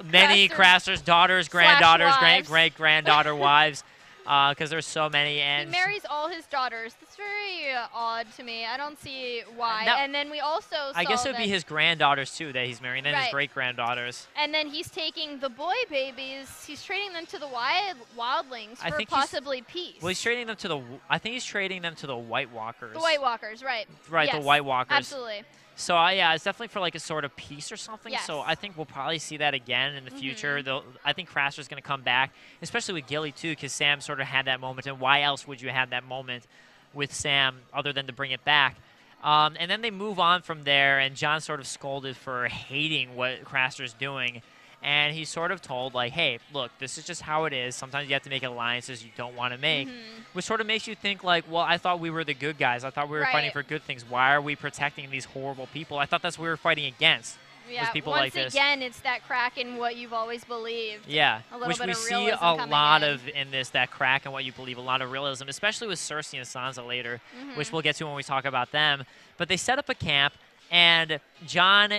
many Craster's daughters, Slash granddaughters, wives. great-granddaughter wives, because there's so many. He And marries all his daughters. That's very odd to me. I don't see why. No, and then we also saw I guess it would that, be his granddaughters too that he's marrying, then his Right. great-granddaughters. And then he's taking the boy babies. He's trading them to the wildlings I for think he's- possibly peace. Well, he's trading them to the. I think he's trading them to the White Walkers. The White Walkers, right? Right, Yes, the White Walkers. Absolutely. So yeah, it's definitely for like a sort of peace or something. Yes. So I think we'll probably see that again in the future. I think Craster's going to come back, especially with Gilly too, because Sam sort of had that moment. And why else would you have that moment with Sam other than to bring it back? And then they move on from there, and Jon sort of scolded for hating what Craster's doing. And he's sort of told, like, hey, look, this is just how it is. Sometimes you have to make alliances you don't want to make, which sort of makes you think, like, well, I thought we were the good guys. I thought we were fighting Right. for good things. Why are we protecting these horrible people? I thought that's what we were fighting against. Yeah. people Once like this. again, it's that crack in what you've always believed. Yeah, A little which bit we of see realism a coming lot in. of in this, that crack in what you believe, a lot of realism, especially with Cersei and Sansa later, which we'll get to when we talk about them. But they set up a camp, and Jon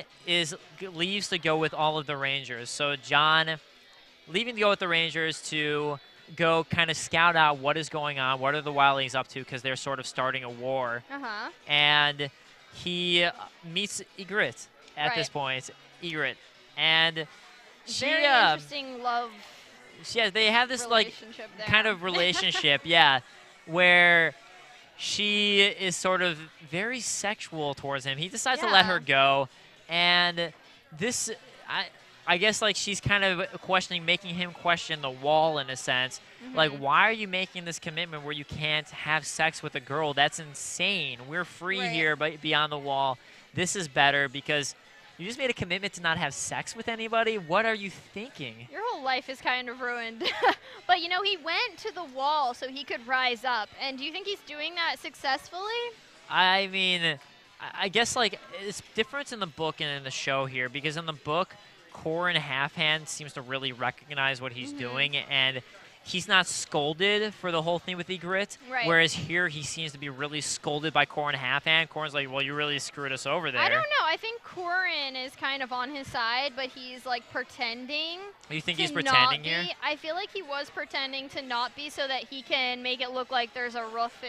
leaves to go with all of the Rangers. So Jon leaving to go with the Rangers to go kind of scout out what is going on, what are the wildlings up to, because they're sort of starting a war. Uh-huh. And he meets Ygritte at this Right. point. Ygritte. And she, Very interesting love yeah, they have this like relationship there. kind of relationship, yeah, where she is sort of very sexual towards him. He decides to let her go, and this, I guess, like, she's kind of making him question the wall in a sense. Like, why are you making this commitment where you can't have sex with a girl? That's insane. We're free here, but beyond the wall. This is better because you just made a commitment to not have sex with anybody. What are you thinking? Your whole life is kind of ruined. But, you know, he went to the wall so he could rise up. And do you think he's doing that successfully? I mean, I guess, like, it's different in the book and in the show here, because in the book, Corin Halfhand seems to really recognize what he's doing, and he's not scolded for the whole thing with Ygritte, whereas here he seems to be really scolded by Corin Halfhand. Corin's like, well, you really screwed us over there. I don't know. I think Corin is kind of on his side, but he's, like, pretending. You think to he's pretending not be. here? I feel like he was pretending to not be so that he can make it look like there's a rough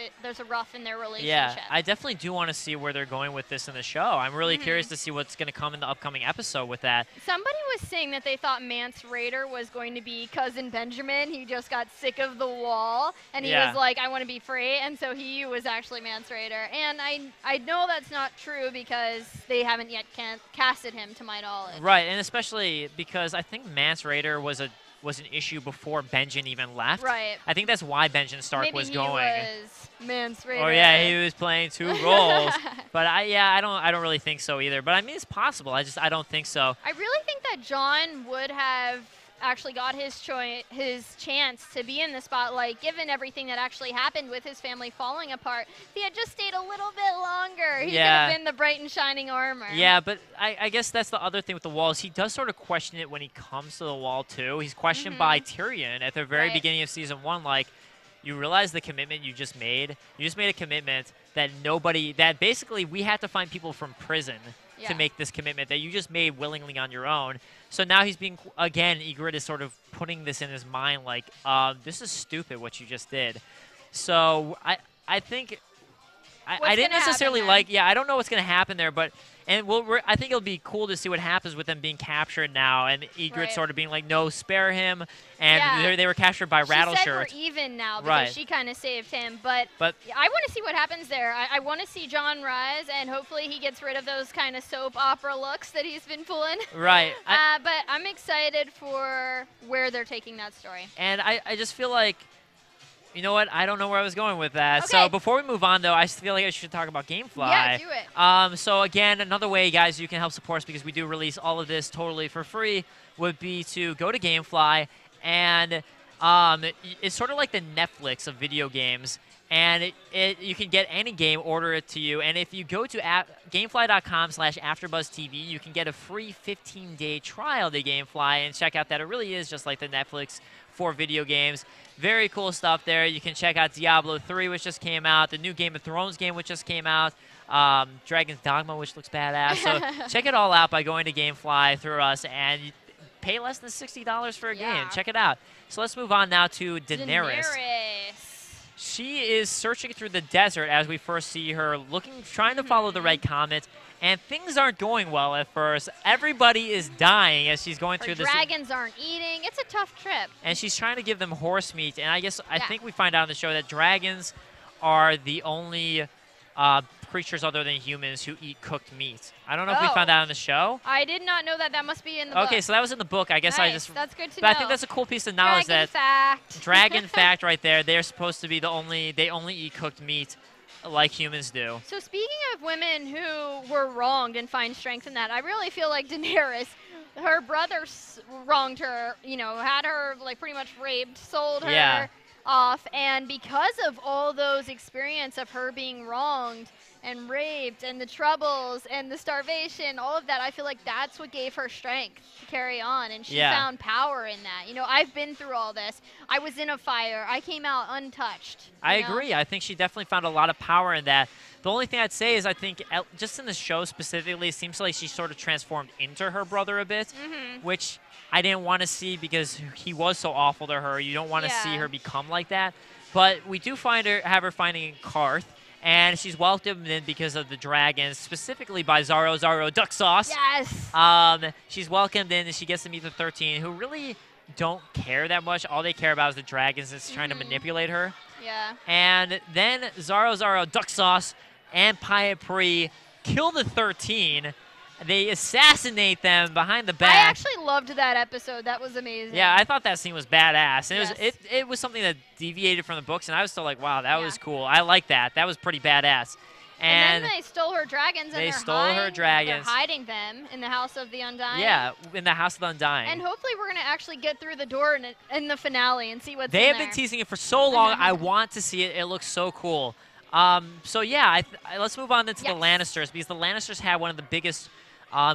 in their relationship. Yeah, I definitely do want to see where they're going with this in the show. I'm really curious to see what's going to come in the upcoming episode with that. Somebody was saying that they thought Mance Rayder was going to be Cousin Benjamin. He just got sick of the wall, and he was like, I want to be free, and so he was actually Mance Rayder. And I know that's not true because they haven't yet casted him, to my knowledge. Right, and especially because I think Mance Rayder was an issue before Benjen even left. Right. I think that's why Benjen Stark Maybe was he going. was Mance Rayder. Oh yeah, he was playing two roles. But I don't really think so either. But I mean, it's possible. I don't think so. I really think that John would have actually got his chance to be in the spotlight, given everything that actually happened with his family falling apart. If he had just stayed a little bit longer, he could have been the bright and shining armor. Yeah, but I guess that's the other thing with the Wall is he does sort of question it when he comes to the Wall, too. He's questioned by Tyrion at the very beginning of Season 1, like, you realize the commitment you just made? You just made a commitment that that basically we had to find people from prison to make this commitment that you just made willingly on your own. So now he's being, again, Ygritte is sort of putting this in his mind, like, this is stupid what you just did. So I think I didn't necessarily I don't know what's going to happen there, but I think it'll be cool to see what happens with them being captured now and Ygritte sort of being like, no, spare him. And they were captured by Rattleshirt. She said we're even now because she kind of saved him. But I want to see what happens there. I want to see John rise, and hopefully he gets rid of those kind of soap opera looks that he's been pulling. Right. But I'm excited for where they're taking that story. And I just feel like, you know what? I don't know where I was going with that. Okay. So before we move on, though, I feel like I should talk about GameFly. Yeah, do it. So again, another way, guys, you can help support us because we do release all of this totally for free would be to go to GameFly, and it's sort of like the Netflix of video games. And you can get any game, order it to you. And if you go to gamefly.com/AfterBuzzTV, you can get a free 15-day trial to GameFly and check out that it really is just like the Netflix for video games. Very cool stuff there. You can check out Diablo 3, which just came out, the new Game of Thrones game, which just came out, Dragon's Dogma, which looks badass. So check it all out by going to GameFly through us, and you pay less than $60 for a game. Check it out. So let's move on now to Daenerys. She is searching through the desert as we first see her, trying to follow the Red Comet, and things aren't going well at first. Everybody is dying as she's going through this. Dragons aren't eating. It's a tough trip. And she's trying to give them horse meat, and I think we find out in the show that dragons are the only creatures other than humans who eat cooked meat. I don't know if we found out in the show. I did not know that. That must be in the book. Okay, so that was in the book. I guess that's good to know. But I think that's a cool piece of knowledge. Dragon fact right there. They're supposed to be they only eat cooked meat like humans do. So speaking of women who were wronged and find strength in that, I really feel like Daenerys, her brother wronged her, had her like pretty much raped, sold her off, and because of all those experience of her being wronged and raped and the troubles and the starvation, all of that, I feel like that's what gave her strength to carry on, and she found power in that. I've been through all this. I was in a fire. I came out untouched. I agree. I think she definitely found a lot of power in that. The only thing I'd say is I think just in the show specifically, it seems like she sort of transformed into her brother a bit, which I didn't want to see because he was so awful to her. You don't want to see her become like that. But we do have her finding Karth, and she's welcomed in because of the dragons, specifically by Zaro Duck Sauce. Yes. She's welcomed in, and she gets to meet the 13, who really don't care that much. All they care about is the dragons that's trying to manipulate her. Yeah. And then Zaro Duck Sauce and Pyat Pri kill the 13. They assassinate them behind the back. I actually loved that episode. That was amazing. Yeah, I thought that scene was badass. And it was something that deviated from the books, and I was still like, wow, that was cool. I like that. That was pretty badass. And then they stole her dragons. They stole her dragons. They're hiding them in the House of the Undying. Yeah, in the House of the Undying. And hopefully we're going to actually get through the door in the finale and see what's in there. there. They have been teasing it for so long. I want to see it. It looks so cool. So, yeah, let's move on into the Lannisters, because the Lannisters had one of the biggest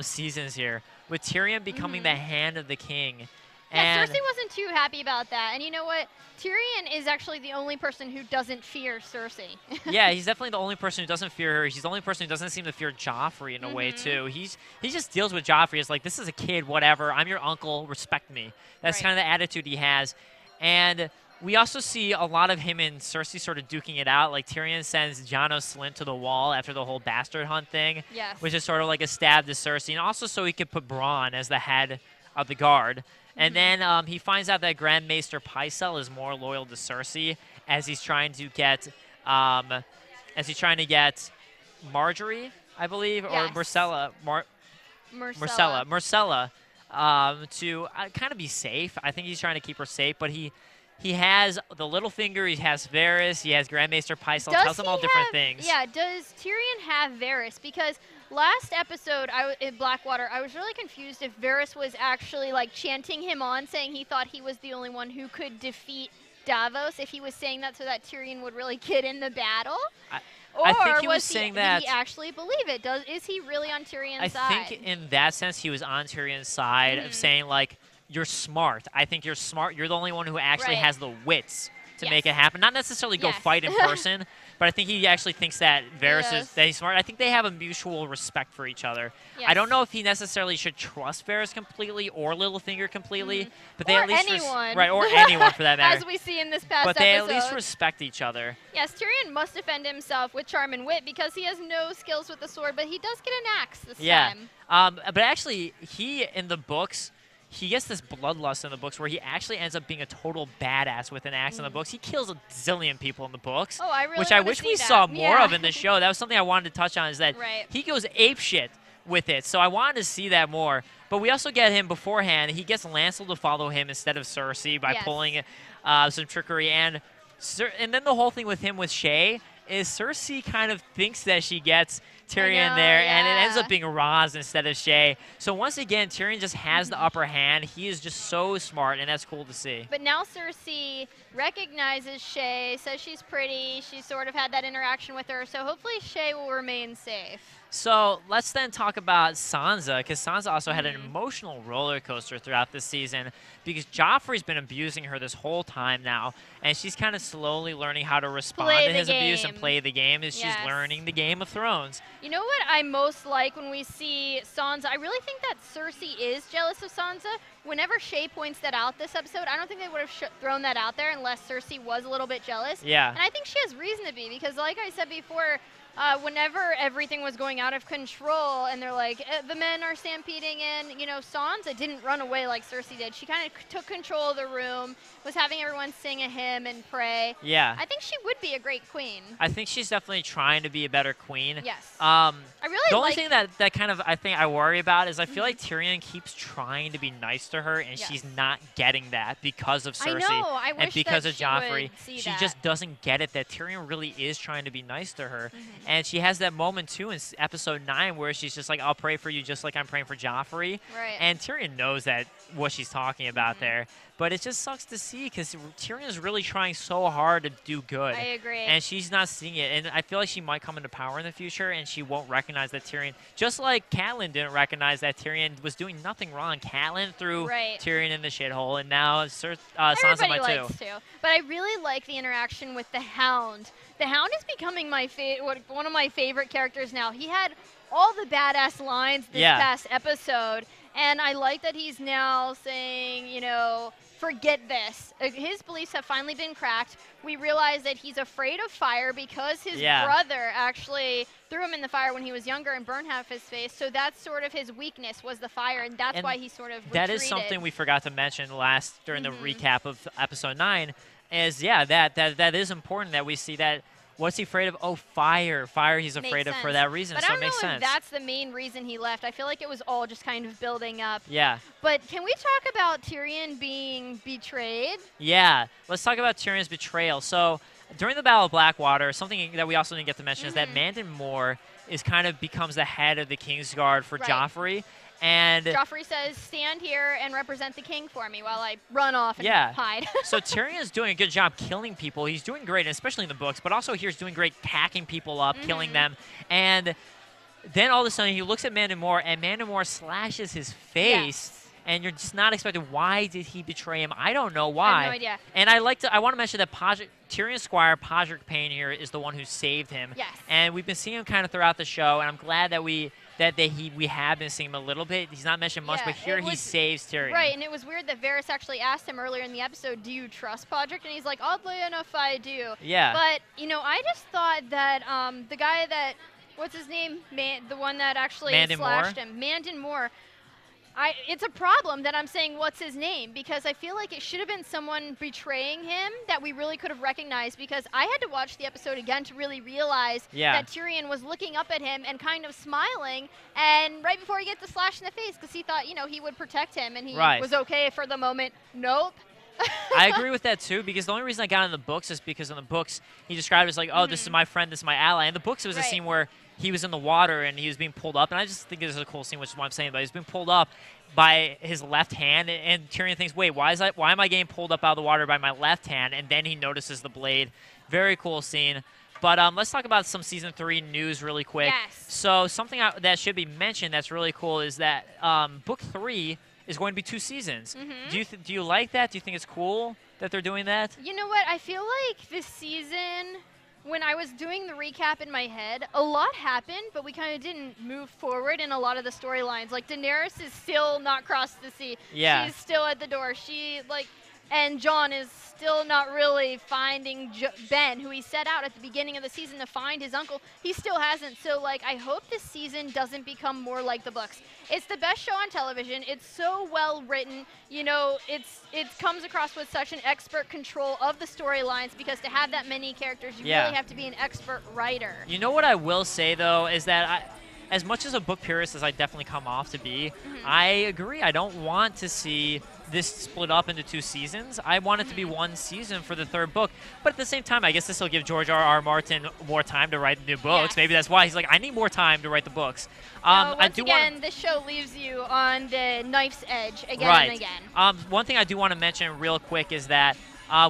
seasons here, with Tyrion becoming the hand of the king. Yeah, Cersei wasn't too happy about that. And you know what? Tyrion is actually the only person who doesn't fear Cersei. Yeah, he's definitely the only person who doesn't fear her. He's the only person who doesn't seem to fear Joffrey in a way, too. He just deals with Joffrey as like, this is a kid, whatever. I'm your uncle. Respect me. That's kind of the attitude he has. And we also see a lot of him and Cersei sort of duking it out. Like, Tyrion sends Jon Slynt to the wall after the whole bastard hunt thing, which is sort of like a stab to Cersei. And also so he could put Bronn as the head of the guard. And then he finds out that Grand Maester Pycelle is more loyal to Cersei as he's trying to get Marjorie, I believe, or Myrcella. Myrcella to kind of be safe. I think he's trying to keep her safe, but he he has the Littlefinger, he has Varys, he has Grandmaster Pycelle, tells them all different things. Yeah, does Tyrion have Varys? Because last episode in Blackwater, I was really confused if Varys was actually like chanting him on, saying he thought he was the only one who could defeat Davos, if he was saying that so that Tyrion would really get in the battle. I think he was saying that. Did he actually believe it? Is he really on Tyrion's side? I think in that sense he was on Tyrion's side of saying, like, you're smart. I think you're smart. You're the only one who actually has the wits to make it happen. Not necessarily go fight in person, but I think he actually thinks that Varys is that he's smart. I think they have a mutual respect for each other. Yes. I don't know if he necessarily should trust Varys completely or Littlefinger completely, but they or at least anyone. right, or anyone for that matter. As we see in this past but they episode. at least respect each other. Yes, Tyrion must defend himself with charm and wit because he has no skills with the sword, but he does get an axe this time. But actually, he in the books. He gets this bloodlust in the books where he actually ends up being a total badass with an axe in the books. He kills a zillion people in the books, Oh, I really which I wanna wish see we that. saw more of in the show. That was something I wanted to touch on, is that Right. he goes apeshit with it. So I wanted to see that more. But we also get him beforehand. He gets Lancel to follow him instead of Cersei by pulling some trickery. And then the whole thing with him with Shae is Cersei kind of thinks that she gets Tyrion there, and it ends up being Raz instead of Shae. So once again, Tyrion just has the upper hand. He is just so smart, and that's cool to see. But now Cersei recognizes Shae, says she's pretty. She sort of had that interaction with her, so hopefully Shae will remain safe. So let's then talk about Sansa, because Sansa also had an emotional roller coaster throughout this season because Joffrey's been abusing her this whole time now, and she's kind of slowly learning how to respond to his abuse and play the game as she's learning the Game of Thrones. You know what I most like when we see Sansa? I really think that Cersei is jealous of Sansa. Whenever Shae points that out this episode, I don't think they would have thrown that out there unless Cersei was a little bit jealous. Yeah. And I think she has reason to be because, like I said before, whenever everything was going out of control and they're like, the men are stampeding in, you know, Sansa didn't run away like Cersei did. She kind of took control of the room, was having everyone sing a hymn and pray. Yeah. I think she would be a great queen. I think she's definitely trying to be a better queen. Yes. I really the only like- thing that kind of I think I worry about is I feel like Tyrion keeps trying to be nice to her, and she's not getting that because of Cersei I and wish because that of she Joffrey. would see She that. just doesn't get it that Tyrion really is trying to be nice to her, and she has that moment too in episode 9 where she's just like, "I'll pray for you just like I'm praying for Joffrey," Right. and Tyrion knows that what she's talking about there. But it just sucks to see because Tyrion is really trying so hard to do good. I agree. And she's not seeing it. And I feel like she might come into power in the future and she won't recognize that Tyrion, just like Catelyn didn't recognize that Tyrion was doing nothing wrong. Catelyn threw Tyrion in the shithole, and now Sansa Everybody might likes to. But I really like the interaction with the Hound. The Hound is becoming one of my favorite characters now. He had all the badass lines this past episode, and I like that he's now saying, you know, forget this. His beliefs have finally been cracked. We realize that he's afraid of fire because his brother actually threw him in the fire when he was younger and burned half his face. So that's sort of his weakness was the fire, and that's why he sort of retreated. That is something we forgot to mention during the recap of episode 9 is, that is important that we see that. What's he afraid of? Oh, fire. Fire he's afraid of for that reason, but so I it don't makes know sense. if that's the main reason he left. I feel like it was all just kind of building up. Yeah. But can we talk about Tyrion being betrayed? Yeah. Let's talk about Tyrion's betrayal. So during the Battle of Blackwater, something that we also didn't get to mention is that Mandon Moore becomes the head of the Kingsguard for Joffrey. And Joffrey says, stand here and represent the king for me while I run off and hide. So Tyrion's doing a good job killing people. He's doing great, especially in the books, but also here's doing great hacking people up, killing them. And then all of a sudden he looks at Mandon Moore, and Mandon Moore slashes his face. And you're just not expecting, why did he betray him? I don't know why. I have no idea. And I want to mention that Tyrion's squire, Podrick Payne here, is the one who saved him. Yes. And we've been seeing him kind of throughout the show, and I'm glad that we have been seeing him a little bit. He's not mentioned much, but here he saves Tyrion. Right, and it was weird that Varys actually asked him earlier in the episode, do you trust Podrick? And he's like, oddly enough, I do. Yeah. But, you know, I just thought that the guy that, what's his name? The one that actually slashed him. Mandon Moore. It's a problem that I'm saying what's his name, because I feel like it should have been someone betraying him that we really could have recognized, because I had to watch the episode again to really realize that Tyrion was looking up at him and kind of smiling, and right before he gets the slash in the face, because he thought, you know, he would protect him and he was okay for the moment. Nope. I agree with that too, because the only reason I got in the books is because in the books he described it as like, oh, this is my friend, this is my ally. In the books it was a scene where he was in the water and he was being pulled up, and I just think this is a cool scene, which is what I'm saying, but he's being pulled up by his left hand, and Tyrion thinks, wait, why am I getting pulled up out of the water by my left hand? And then he notices the blade. Very cool scene. But let's talk about some Season 3 news really quick. Yes. So something that should be mentioned that's really cool is that Book 3 is going to be 2 seasons. Do you like that? Do you think it's cool that they're doing that? You know what? I feel like this season, when I was doing the recap in my head, a lot happened, but we kind of didn't move forward in a lot of the storylines. Like, Daenerys is still not crossed the sea. Yeah. She's still at the door. And Jon is still not really finding Ben, who he set out at the beginning of the season to find his uncle. He still hasn't. So, like, I hope this season doesn't become more like the books. It's the best show on television. It's so well written. You know, it comes across with such an expert control of the storylines, because to have that many characters, you really have to be an expert writer. You know what I will say, though, is that as much as a book purist as I definitely come off to be, I agree. I don't want to see this split up into 2 seasons. I want it to be 1 season for the 3rd book. But at the same time, I guess this will give George R.R. Martin more time to write new books. Yes. Maybe that's why he's like, I need more time to write the books. Once again, this show leaves you on the knife's edge again and again. One thing I do want to mention real quick is that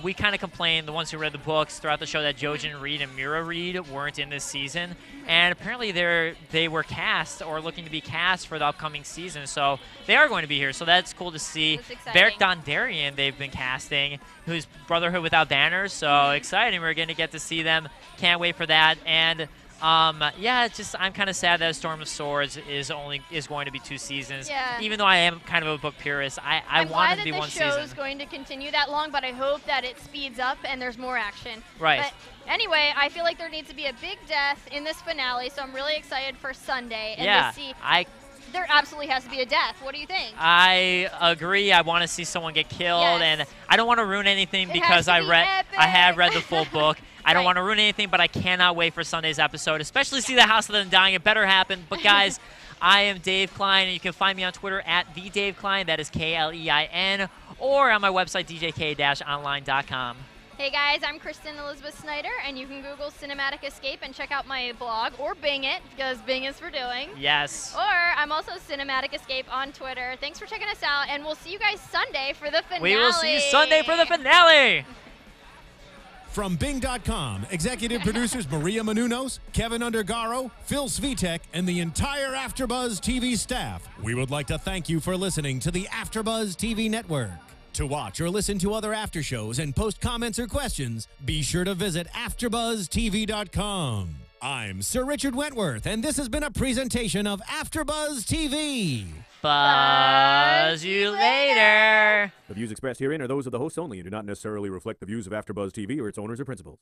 we kind of complained, the ones who read the books throughout the show, that Jojen Reed and Mira Reed weren't in this season. And apparently they were cast or looking to be cast for the upcoming season. So they are going to be here. So that's cool to see. Beric Dondarrion they've been casting, who's Brotherhood Without Banners. So exciting. We're going to get to see them. Can't wait for that. And yeah, it's just I'm kind of sad that Storm of Swords is going to be 2 seasons. Yeah. Even though I am kind of a book purist, I want it to be 1 season. I'm glad that the show is going to continue that long, but I hope that it speeds up and there's more action. Right. But anyway, I feel like there needs to be a big death in this finale, so I'm really excited for Sunday and to see. There absolutely has to be a death. What do you think? I agree. I want to see someone get killed, and I don't want to ruin anything because I have read the full book. I don't want to ruin anything, but I cannot wait for Sunday's episode, especially see the House of the Undying. It better happen. But guys, I am Dave Klein, and you can find me on Twitter at @TheDaveKlein. That is Klein, or on my website djk-online.com. Hey guys, I'm Kristen Elizabeth Snyder, and you can Google Cinematic Escape and check out my blog, or Bing it, because Bing is for doing. Yes. Or I'm also Cinematic Escape on Twitter. Thanks for checking us out, and we'll see you guys Sunday for the finale. We will see you Sunday for the finale. From Bing.com, executive producers Maria Menounos, Kevin Undergaro, Phil Svitek, and the entire AfterBuzz TV staff, we would like to thank you for listening to the AfterBuzz TV network. To watch or listen to other after shows and post comments or questions, be sure to visit AfterBuzzTV.com. I'm Sir Richard Wentworth, and this has been a presentation of AfterBuzz TV. Buzz you later. The views expressed herein are those of the hosts only and do not necessarily reflect the views of AfterBuzz TV or its owners or principals.